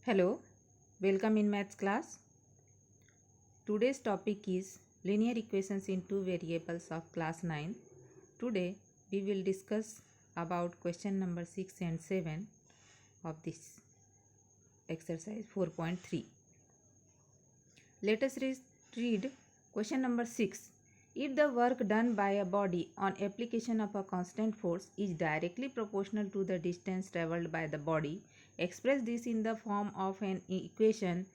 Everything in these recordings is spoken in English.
Hello, welcome in maths class. Today's topic is linear equations in two variables of class 9. Today we will discuss about question number 6 and 7 of this exercise 4.3. Let us read question number 6. If the work done by a body on application of a constant force is directly proportional to the distance traveled by the body, express this in the form of an equation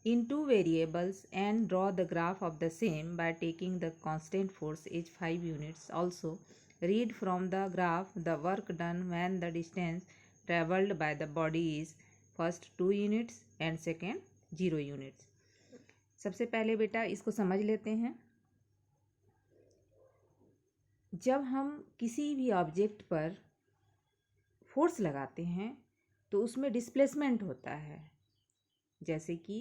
in two variables and draw the graph of the same by taking the constant force as 5 units. Also, read from the graph the work done when the distance traveled by the body is first 2 units and second 0 units. सबसे पहले बेटा इसको समझ लेते हैं। जब हम किसी भी ऑब्जेक्ट पर फोर्स लगाते हैं तो उसमें डिस्प्लेसमेंट होता है। जैसे कि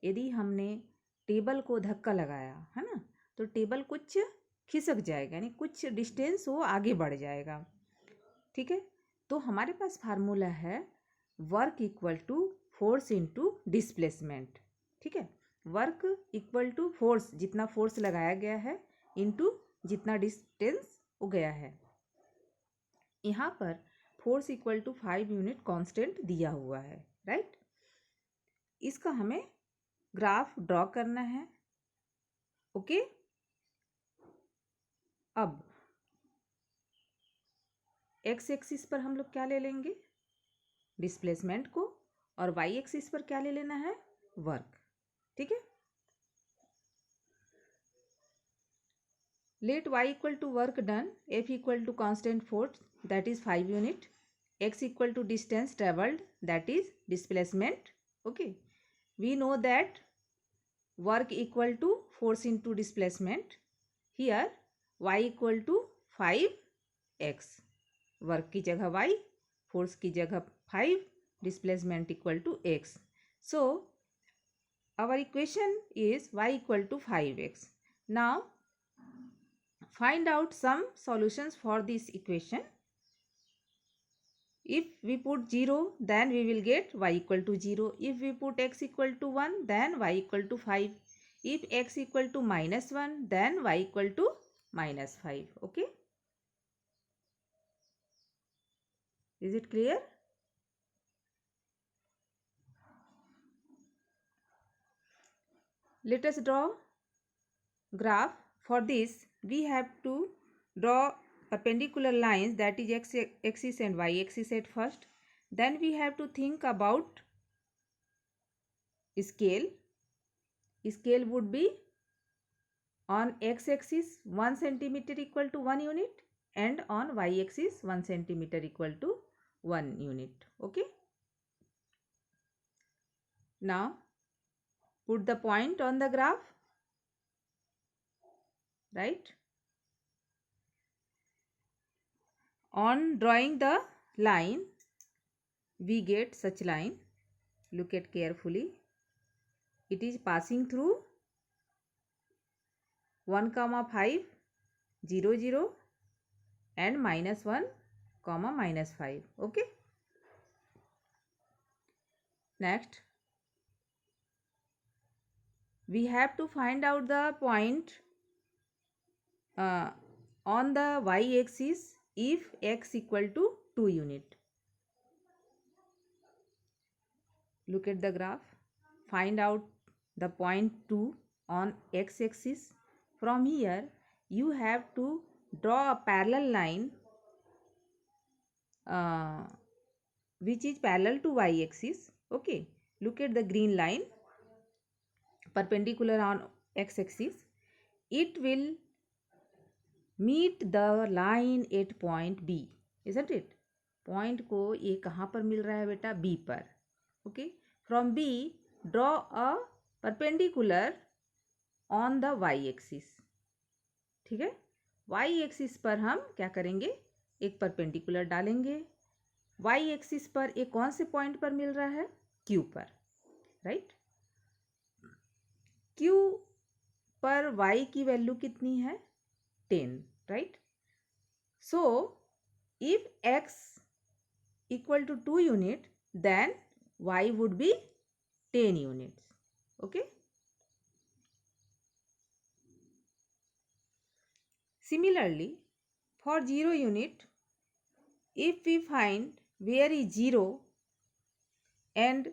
यदि हमने टेबल को धक्का लगाया है ना, तो टेबल कुछ खिसक जाएगा, यानी कुछ डिस्टेंस वो आगे बढ़ जाएगा। ठीक है, तो हमारे पास फार्मूला है work equal to force into displacement. ठीक है, वर्क इक्वल टू फोर्स, जितना फोर्स लगाया गया है इनटू जितना डिस्टेंस हो गया है। यहाँ पर force equal to 5 unit constant दिया हुआ है, राइट। इसका हमें ग्राफ ड्रॉ करना है। ओके, अब एक्स एक्सिस पर हम लोग क्या ले लेंगे, डिस्प्लेसमेंट को, और वाई एक्सिस पर क्या ले लेना है, वर्क। ठीक है, let y equal to work done, f equal to constant force that is 5 unit, x equal to distance traveled that is displacement. Okay, we know that work equal to force into displacement. Here y equal to 5x, work की जगह y, force की जगह 5, displacement equal to x. So our equation is y equal to 5x. Now find out some solutions for this equation. If we put 0, then we will get y equal to 0. If we put x equal to 1, then y equal to 5. If x equal to minus 1, then y equal to minus 5. Okay, is it clear? Let us draw graph. For this we have to draw perpendicular lines, that is x axis and y axis at first. Then we have to think about scale. Scale would be on x axis 1 centimeter equal to 1 unit and on y axis 1 centimeter equal to 1 unit. Okay, now put the point on the graph, right. On drawing the line we get such line. Look at carefully, it is passing through 1, 5, 0, 0 and minus 1, minus 5. Okay, next we have to find out the point on the y axis if x equal to 2 unit. Look at the graph, find out the point 2 on x axis. From here you have to draw a parallel line which is parallel to y axis. Okay, look at the green line perpendicular on x axis. It will meet the line at point B, isn't it? Point को ये कहाँ पर मिल रहा है बेटा, B पर. Okay, from B draw a perpendicular on the y axis. ठीक है, y axis पर हम क्या करेंगे, एक परपेंडिकुलर डालेंगे। y axis पर एक कौन से पॉइंट पर मिल रहा है, Q पर, राइट। Q पर y की वैल्यू कितनी है, 10, right. So if x equal to 2 unit, then y would be 10 units. Okay. Similarly, for 0 unit, if we find where is 0 and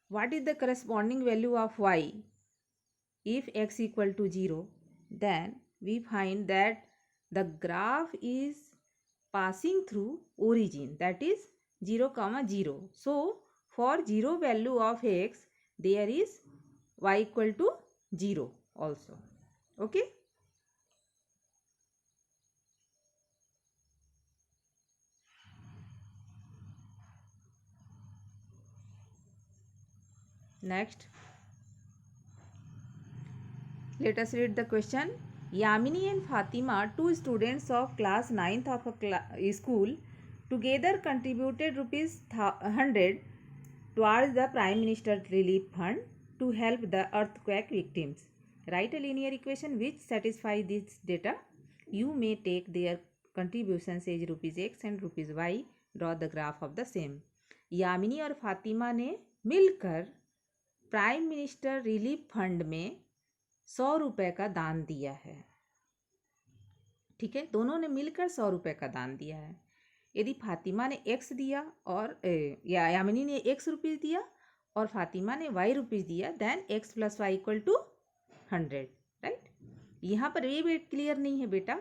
what is the corresponding value of y, if x equal to 0, then we find that the graph is passing through origin, that is 0 comma 0. So for 0 value of x, there is y equal to 0 also. Okay. Next, let us read the question. Yamini and Fatima, two students of class 9th of a school, together contributed rupees 100 towards the Prime Minister Relief Fund to help the earthquake victims. Write a linear equation which satisfies this data. You may take their contributions as rupees x and rupees y. Draw the graph of the same. Yamini और फातिमा ने मिलकर prime minister relief fund में 100 रुपये का दान दिया है. ठीक है, दोनों ने मिलकर 100 रुपये का दान दिया है. यदि फातिमा ने x दिया और यामिनी ने x रुपीज़ दिया और फातिमा ने y रुपीज़ दिया, then x plus y equal to 100. Right. यहाँ पर ये भी क्लियर नहीं है बेटा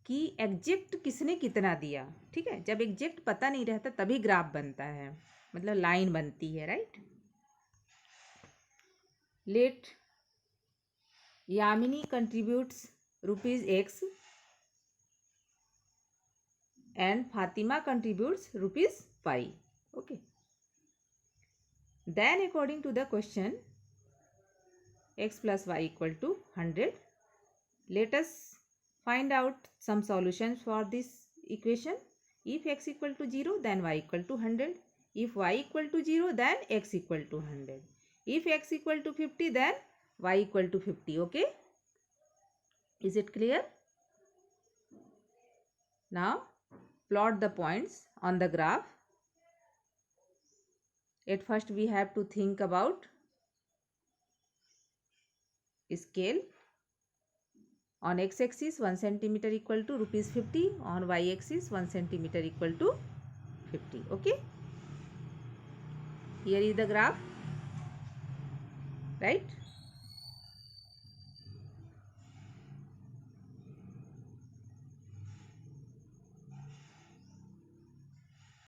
कि एग्जैक्ट किसने कितना दिया. ठीक है, जब एग्जैक्ट पता नहीं रहता तभी ग्राफ बनता है, मतलब लाइन बनती है. Right. Let Yamini contributes rupees x and Fatima contributes rupees 5. Okay. Then according to the question, x plus y equal to 100. Let us find out some solutions for this equation. If x equal to 0, then y equal to 100. If y equal to 0, then x equal to 100. If x equal to 50, then y equal to 50. Okay. Is it clear? Now plot the points on the graph. At first we have to think about scale. On x-axis 1 centimeter equal to rupees 50. On y-axis 1 centimeter equal to 50. Okay. Here is the graph. Right.